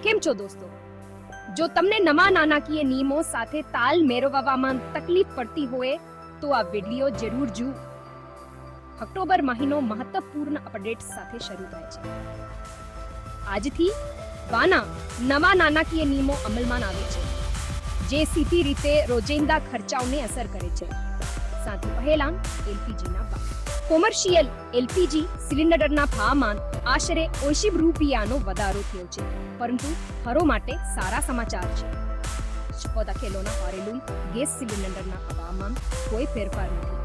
કેમ છો દોસ્તો? જો તમને નવા નાણાકીય નિયમો સાથે તાલ મેળવવામાં તકલીફ પડતી હોય તો આ વિડિયો જરૂર જુઓ. ઓક્ટોબર મહિનો મહત્વપૂર્ણ અપડેટ્સ સાથે શરૂ થાય છે. આજથી વાના નવા નાણાકીય નિયમો અમલમાં આવે છે, જે સીધી રીતે રોજિંદા ખર્ચાઓને અસર કરે છે. સાથે પહેલા એલપીજીના ભાવ. કોમર્શિયલ એલપીજી સિલિન્ડરના ભાવમાં આશરે 80 રૂપિયાનો વધારો થયો છે, પરંતુ ઘરો માટે સારા સમાચાર છે. ખેલોના ઘરેલું ગેસ સિલિન્ડરના ભાવમાં કોઈ ફેરફાર નથી.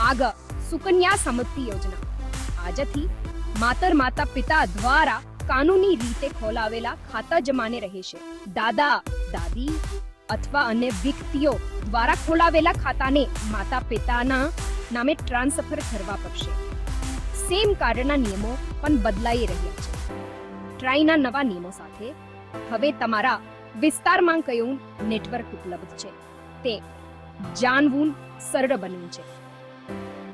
આગળ સુકન્યા સમૃદ્ધિ યોજના. આજથી માતા પિતા દ્વારા કાનૂની રીતે ખોલાવેલા ખાતા જમાને રહેશે. દાદા દાદી અથવા અન્ય વ્યક્તિઓ દ્વારા ખોલાવેલા ખાતાને માતા પિતાના નામે ટ્રાન્સફર કરવા પડશે. સેમ કાર્ડના નિયમો પણ બદલાઈ રહ્યા છે. ટ્રાઈના નવા નિયમો સાથે હવે તમારા વિસ્તારમાં કયું નેટવર્ક ઉપલબ્ધ છે તે જાણવું સરળ બન્યું છે.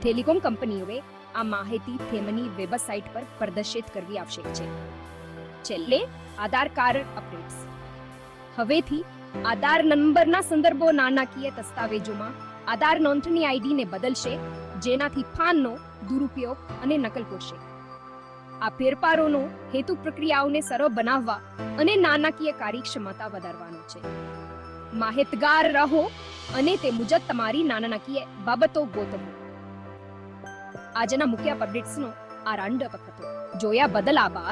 ટેલિકોમ કંપનીઓએ આ માહિતી તેમની વેબસાઇટ પર પ્રદર્શિત કરવી આવશ્યક છે. છેલ્લે આધાર કાર્ડ અપડેટ્સ. હવેથી આધાર નંબરના સંદર્ભો નાણાકીય દસ્તાવેજોમાં આધાર નોંધણી આઈડીને બદલશે, જેનાથી ફાનનો દુરુપયોગ અને નકલ કરશે. આ ફેરફારોનો હેતુ પ્રક્રિયાઓને સરળ બનાવવા અને નાણાકીય કાર્યક્ષમતા વધારવાનો છે. માહિતગાર રહો અને તે મુજબ તમારી નાણાકીય બાબતો ગોઠવો. આજના મુખ્ય અપડેટ્સનો આ રાઉન્ડઅપ હતો. જોયા બદલ આભાર.